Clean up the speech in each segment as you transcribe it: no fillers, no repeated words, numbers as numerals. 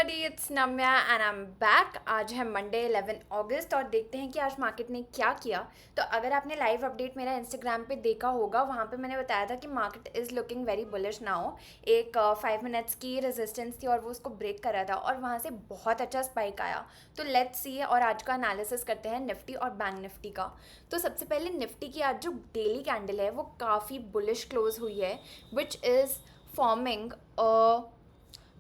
everybody, it's Namya and I'm back. आज है Monday 11 अगस्त और देखते हैं कि आज मार्केट ने क्या किया। तो अगर आपने लाइव अपडेट मेरा इंस्टाग्राम पे देखा होगा, वहाँ पे मैंने बताया था कि market is looking very bullish now. एक 5 मिनट्स की रेजिस्टेंस थी और वो उसको ब्रेक करा था और वहाँ से बहुत अच्छा स्पाइक आया। तो लेट्स सी और आज का एनालिसिस करते हैं निफ्टी और बैंक निफ्टी का। तो सबसे पहले निफ्टी की आज जो डेली कैंडल है वो काफ़ी बुलिश क्लोज हुई है, which is forming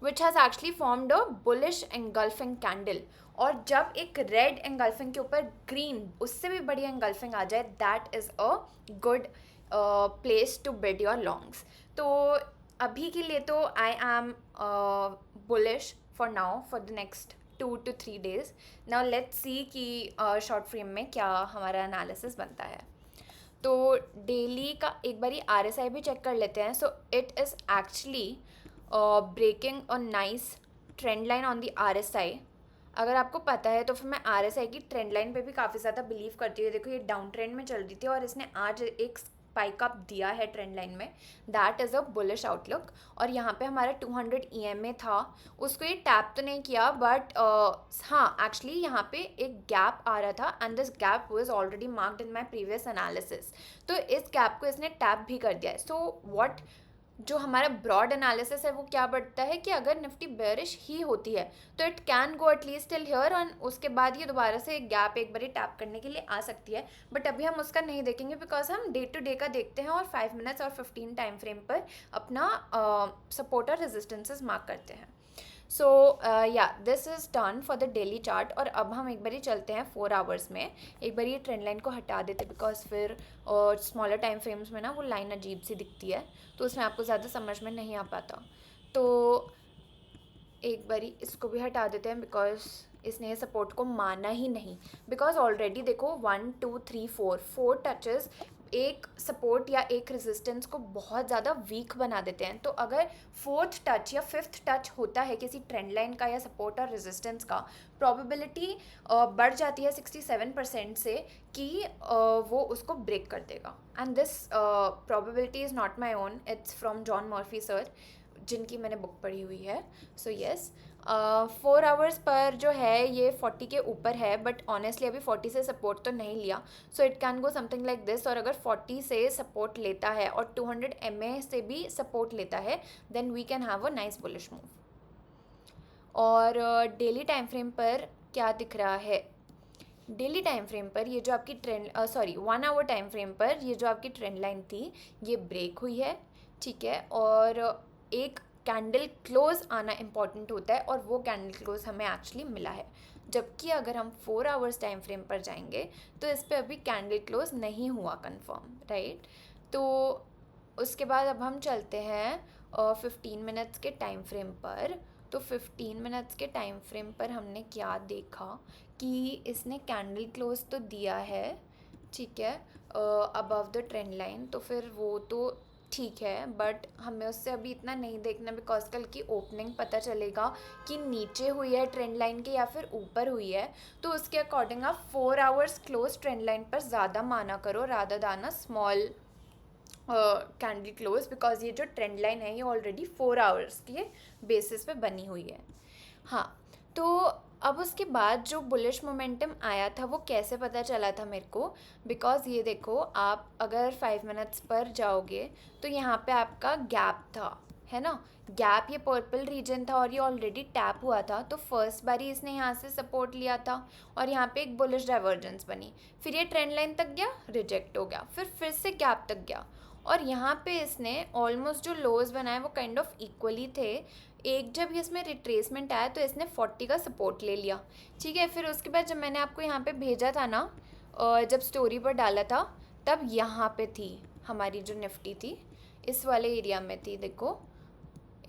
which has actually formed a bullish engulfing candle। और जब एक रेड engulfing के ऊपर ग्रीन उससे भी बड़ी engulfing आ जाए, that is a good place to bid your longs। तो अभी के लिए तो I am bullish for now for the next 2 to 3 days। now let's see कि short frame में क्या हमारा analysis बनता है। तो डेली का एक बारी RSI भी चेक कर लेते हैं। So it is actually breaking a nice trend line on the RSI। अगर आपको पता है तो फिर मैं RSI की ट्रेंड लाइन पे भी काफ़ी ज़्यादा बिलीव करती हूँ। देखो ये डाउन ट्रेंड में चल रही थी और इसने आज एक स्पाइक अप दिया है ट्रेंड लाइन में, that is a bullish outlook. और यहाँ पे हमारा 200 EMA था, उसको ये टैप तो नहीं किया बट हाँ एक्चुअली यहाँ पे एक गैप आ रहा था and this gap was already marked in my previous analysis. तो इस गैप को इसने टैप भी कर दिया है। सो व्हाट जो हमारा ब्रॉड एनालिसिस है वो क्या बढ़ता है कि अगर निफ्टी बेरिश ही होती है तो it can go at least till here और उसके बाद ये दोबारा से गैप एक बारी टैप करने के लिए आ सकती है। बट अभी हम उसका नहीं देखेंगे बिकॉज हम डे टू डे का देखते हैं और 5 मिनट्स और 15 टाइम फ्रेम पर अपना सपोर्ट और रेजिस्टेंसेस मार्क करते हैं। सो या this is done for the daily chart. और अब हम एक बारी चलते हैं 4 आवर्स में। एक बारी ये ट्रेंड लाइन को हटा देते बिकॉज फिर स्मॉलर टाइम फ्रेम्स में ना वो लाइन अजीब सी दिखती है, तो उसमें आपको ज़्यादा समझ में नहीं आ पाता। तो एक बारी इसको भी हटा देते हैं बिकॉज इसने सपोर्ट को माना ही नहीं। बिकॉज ऑलरेडी देखो 1 2 3 4 टचेस एक सपोर्ट या एक रेजिस्टेंस को बहुत ज़्यादा वीक बना देते हैं। तो अगर 4th टच या 5th टच होता है किसी ट्रेंड लाइन का या सपोर्ट और रेजिस्टेंस का, प्रोबेबिलिटी बढ़ जाती है 67% से कि वो उसको ब्रेक कर देगा। And this probability is not my own, it's from John Murphy sir जिनकी मैंने बुक पढ़ी हुई है। सो येस 4 आवर्स पर जो है ये 40 के ऊपर है बट ऑनेस्टली अभी 40 से सपोर्ट तो नहीं लिया। So it can go something like this. और अगर 40 से सपोर्ट लेता है और 200 MA से भी सपोर्ट लेता है then we can have a nice bullish move. और डेली टाइम फ्रेम पर क्या दिख रहा है? डेली टाइम फ्रेम पर ये जो आपकी ट्रेंड 1 आवर टाइम फ्रेम पर ये जो आपकी ट्रेंड लाइन थी ये ब्रेक हुई है, ठीक है। और एक कैंडल क्लोज आना इम्पॉर्टेंट होता है और वो कैंडल क्लोज हमें एक्चुअली मिला है। जबकि अगर हम 4 आवर्स टाइम फ्रेम पर जाएंगे तो इस पर अभी कैंडल क्लोज नहीं हुआ कंफर्म, राइट। तो उसके बाद अब हम चलते हैं 15 मिनट्स के टाइम फ्रेम पर। तो 15 मिनट्स के टाइम फ्रेम पर हमने क्या देखा कि इसने कैंडल क्लोज तो दिया है, ठीक है, अबव द ट्रेंड लाइन। तो फिर वो तो ठीक है बट हमें उससे अभी इतना नहीं देखना बिकॉज कल की ओपनिंग पता चलेगा कि नीचे हुई है ट्रेंड लाइन के या फिर ऊपर हुई है। तो उसके अकॉर्डिंग आप 4 आवर्स क्लोज ट्रेंड लाइन पर ज़्यादा माना करो rather than a small candle close because ये जो ट्रेंड लाइन है ये ऑलरेडी 4 आवर्स के बेसिस पे बनी हुई है। हाँ, तो अब उसके बाद जो बुलिश मोमेंटम आया था वो कैसे पता चला था मेरे को? बिकॉज ये देखो आप अगर 5 मिनट्स पर जाओगे तो यहाँ पे आपका गैप था, है ना। गैप ये पर्पल रीजन था और ये ऑलरेडी टैप हुआ था। तो फर्स्ट बारी इसने यहाँ से सपोर्ट लिया था और यहाँ पे एक बुलिश डाइवर्जेंस बनी, फिर ये ट्रेंड लाइन तक गया, रिजेक्ट हो गया, फिर से गैप तक गया और यहाँ पे इसने ऑलमोस्ट जो लोज बनाए वो काइंड ऑफ इक्वली थे। एक जब इसमें रिट्रेसमेंट आया तो इसने 40 का सपोर्ट ले लिया, ठीक है। फिर उसके बाद जब मैंने आपको यहाँ पे भेजा था ना, जब स्टोरी पर डाला था तब यहाँ पे थी हमारी जो निफ्टी थी, इस वाले एरिया में थी। देखो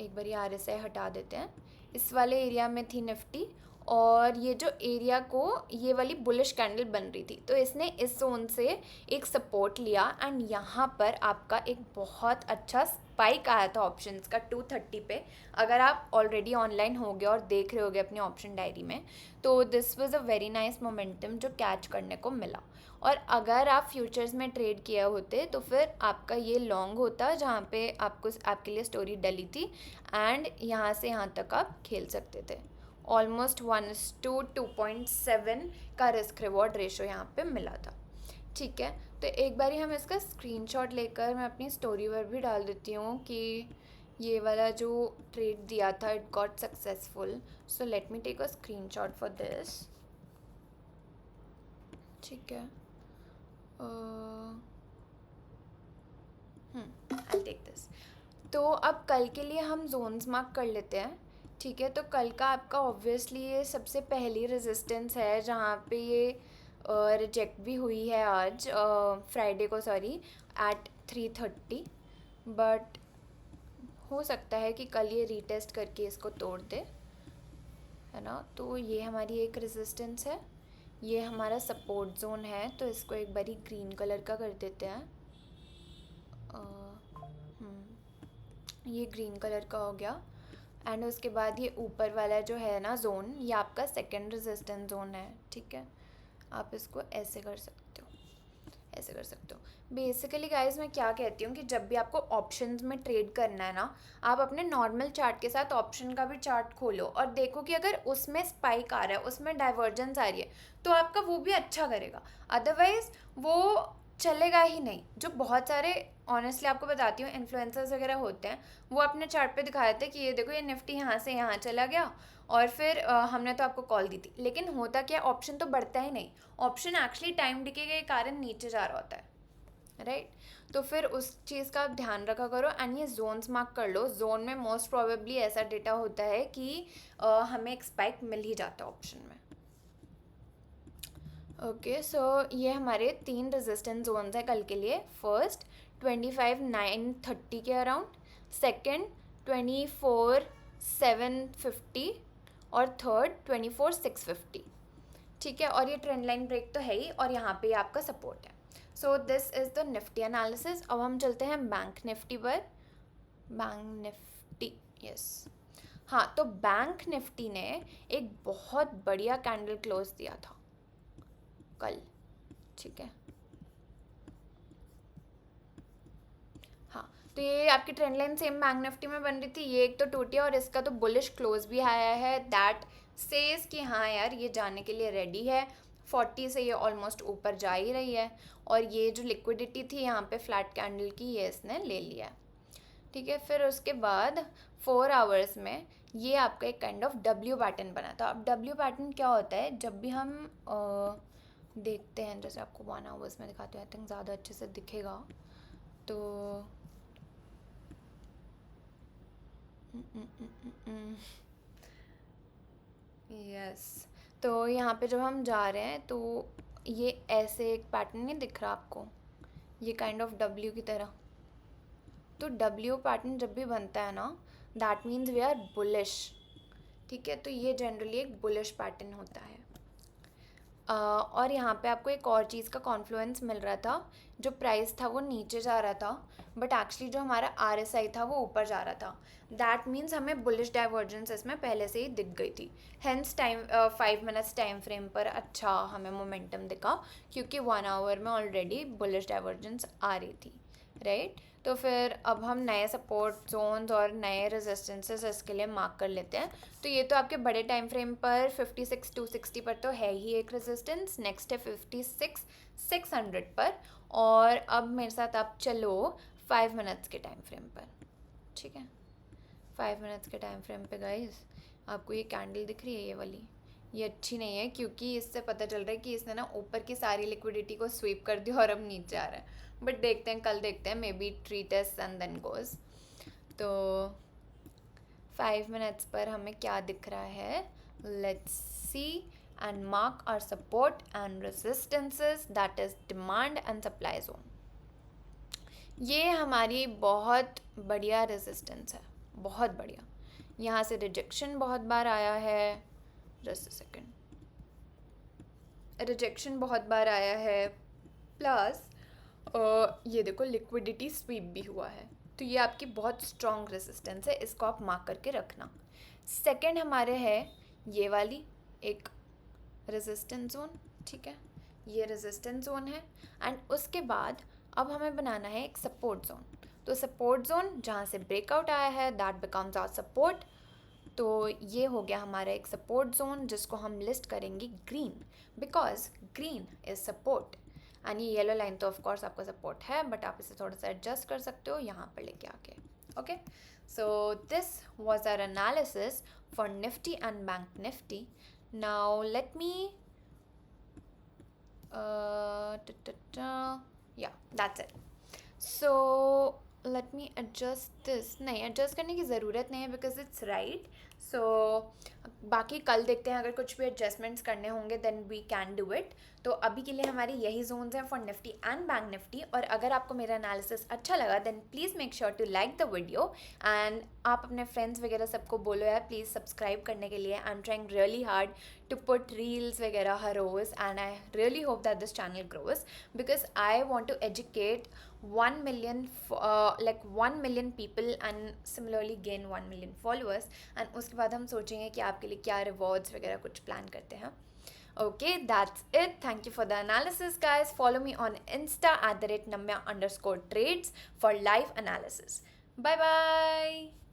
एक बार RSI हटा देते हैं, इस वाले एरिया में थी निफ्टी और ये जो एरिया को ये वाली बुलिश कैंडल बन रही थी। तो इसने इस जोन से एक सपोर्ट लिया एंड यहाँ पर आपका एक बहुत अच्छा स्पाइक आया था ऑप्शंस का 230 पे। अगर आप ऑलरेडी ऑनलाइन हो गए और देख रहे होगे अपनी ऑप्शन डायरी में तो this was a very nice momentum जो कैच करने को मिला। और अगर आप फ्यूचर्स में ट्रेड किया होते तो फिर आपका ये लॉन्ग होता जहाँ पे आपको आपके लिए स्टोरी डली थी एंड यहाँ से यहाँ तक आप खेल सकते थे। ऑलमोस्ट 1:2.7 का रिस्क रिवॉर्ड रेशो यहाँ पे मिला था। ठीक है, तो एक बारी हम इसका स्क्रीनशॉट लेकर मैं अपनी स्टोरी पर भी डाल देती हूँ कि ये वाला जो ट्रेड दिया था it got successful. So let me take a screenshot for this. ठीक है, आई टेक दिस। तो अब कल के लिए हम जोन्स मार्क कर लेते हैं। ठीक है, तो कल का आपका ऑब्वियसली ये सबसे पहली रेजिस्टेंस है जहाँ पे ये रिजेक्ट भी हुई है आज फ्राइडे को, सॉरी, एट 3:30। बट हो सकता है कि कल ये रीटेस्ट करके इसको तोड़ दे, है ना। तो ये हमारी एक रेजिस्टेंस है, ये हमारा सपोर्ट जोन है। तो इसको एक बारी ग्रीन कलर का कर देते हैं। ये ग्रीन कलर का हो गया। एंड उसके बाद ये ऊपर वाला जो है ना जोन, ये आपका सेकंड रेजिस्टेंस जोन है। ठीक है, आप इसको ऐसे कर सकते हो, ऐसे कर सकते हो। बेसिकली गाइज मैं क्या कहती हूँ कि जब भी आपको ऑप्शंस में ट्रेड करना है ना, आप अपने नॉर्मल चार्ट के साथ ऑप्शन का भी चार्ट खोलो और देखो कि अगर उसमें स्पाइक आ रहा है, उसमें डाइवर्जेंस आ रही है, तो आपका वो भी अच्छा करेगा। अदरवाइज वो चलेगा ही नहीं। जो बहुत सारे, ऑनेस्टली आपको बताती हूँ, इन्फ्लुएंसर्स वगैरह होते हैं, वो अपने चार्ट पे दिखा देते हैं कि ये देखो ये निफ्टी यहाँ से यहाँ चला गया और फिर हमने तो आपको कॉल दी थी। लेकिन होता क्या, ऑप्शन तो बढ़ता ही नहीं, ऑप्शन एक्चुअली टाइम डिके के कारण नीचे जा रहा होता है, राइट। तो फिर उस चीज़ का आप ध्यान रखा करो। एंड ये जोन्स मार्क कर लो। जोन में मोस्ट प्रोबेबली ऐसा डेटा होता है कि हमें एक स्पाइक मिल ही जाता है ऑप्शन में। ओके, सो ये हमारे 3 रेजिस्टेंस जोन्स हैं कल के लिए। फर्स्ट 25,930 के अराउंड, सेकंड 24,750 और थर्ड 24,650। ठीक है, और ये ट्रेंड लाइन ब्रेक तो है ही, और यहाँ पे आपका सपोर्ट है। So this is the Nifty analysis. अब हम चलते हैं बैंक निफ्टी पर। Bank Nifty, yes. हाँ, तो बैंक निफ्टी ने एक बहुत बढ़िया कैंडल क्लोज दिया था कल। ठीक है, हाँ, तो ये आपकी trend line same bank Nifty में बन रही थी, ये एक तो टूटी और इसका तो बुलिश क्लोज भी आया है। दैट सेज कि हाँ यार ये जाने के लिए रेडी है। 40 से ये ऑलमोस्ट ऊपर जा ही रही है, और ये जो लिक्विडिटी थी यहाँ पे फ्लैट कैंडल की, ये इसने ले लिया है। ठीक है, फिर उसके बाद 4 आवर्स में ये आपका एक काइंड ऑफ डब्ल्यू पैटर्न बना था। अब डब्ल्यू पैटर्न क्या होता है, जब भी हम देखते हैं, जैसे आपको 1 आवर्स में दिखाते हैं, आई थिंक ज़्यादा अच्छे से दिखेगा। तो यस, तो यहाँ पे जब हम जा रहे हैं तो ये ऐसे एक पैटर्न नहीं दिख रहा आपको, ये काइंड ऑफ डब्ल्यू की तरह। तो डब्ल्यू पैटर्न जब भी बनता है ना, that means we are bullish. ठीक है, तो ये जनरली एक बुलिश पैटर्न होता है। और यहाँ पे आपको एक और चीज़ का कॉन्फ्लुएंस मिल रहा था। जो प्राइस था वो नीचे जा रहा था, बट एक्चुअली जो हमारा RSI था वो ऊपर जा रहा था। दैट मीन्स हमें बुलिश डाइवर्जेंस इसमें पहले से ही दिख गई थी। हेंस 5 मिनट्स टाइम फ्रेम पर अच्छा हमें मोमेंटम दिखा, क्योंकि 1 आवर में ऑलरेडी बुलिश डाइवर्जेंस आ रही थी, राइट। तो फिर अब हम नए सपोर्ट जोन्स और नए रेजिस्टेंसेस इसके लिए मार्क कर लेते हैं। तो ये तो आपके बड़े टाइम फ्रेम पर 56,260 पर तो है ही एक रेजिस्टेंस। नेक्स्ट है 56,600 पर, और अब मेरे साथ आप चलो 5 मिनट्स के टाइम फ्रेम पर। ठीक है, 5 मिनट्स के टाइम फ्रेम पे गाइस आपको ये कैंडल दिख रही है, ये वाली, ये अच्छी नहीं है, क्योंकि इससे पता चल रहा है कि इसने ना ऊपर की सारी लिक्विडिटी को स्वीप कर दिया और अब नीचे आ रहा है। बट देखते हैं, कल देखते हैं, maybe retest and then goes. तो 5 मिनट्स पर हमें क्या दिख रहा है, let's see and mark our support and resistances, that is demand and supply zone. ये हमारी बहुत बढ़िया रेजिस्टेंस है, बहुत बढ़िया। यहाँ से रिजेक्शन बहुत बार आया है, जस्ट अ सेकेंड, रिजेक्शन बहुत बार आया है, प्लस ये देखो लिक्विडिटी स्वीप भी हुआ है। तो ये आपकी बहुत स्ट्रॉन्ग रेजिस्टेंस है, इसको आप मार्क करके रखना। सेकंड हमारे है ये वाली एक रेजिस्टेंस जोन। ठीक है, ये रेजिस्टेंस जोन है। एंड उसके बाद अब हमें बनाना है एक सपोर्ट जोन। तो सपोर्ट जोन जहाँ से ब्रेकआउट आया है, दैट बिकम्स आवर सपोर्ट। तो ये हो गया हमारा एक सपोर्ट जोन जिसको हम लिस्ट करेंगे green, because green is support. And ये येलो लाइन तो ऑफ कोर्स आपका सपोर्ट है, बट आप इसे थोड़ा सा एडजस्ट कर सकते हो यहाँ पर लेके आके। Okay, so this was our analysis for Nifty and bank Nifty. Now let me yeah, that's it. So let me adjust this. नहीं, एडजस्ट करने की ज़रूरत नहीं है बिकॉज इट्स राइट। सो बाकी कल देखते हैं, अगर कुछ भी एडजस्टमेंट्स करने होंगे then we can do it. तो अभी के लिए हमारी यही जोन्स हैं for Nifty and bank Nifty. और अगर आपको मेरा एनालिसिस अच्छा लगा then please make sure to like the video, and आप अपने फ्रेंड्स वगैरह सबको बोलो यार प्लीज़ सब्सक्राइब करने के लिए। I am trying really hard to put reels वगैरह हर रोज़, and I really hope that this channel grows because I want to educate 1 million like 1 million people and similarly gain 1 million followers, and उसके बाद हम सोचेंगे कि आपके लिए क्या rewards वगैरह कुछ plan करते हैं। Okay, that's it. Thank you for the analysis, guys. Follow me on Insta @namya_trades for live analysis. Bye bye.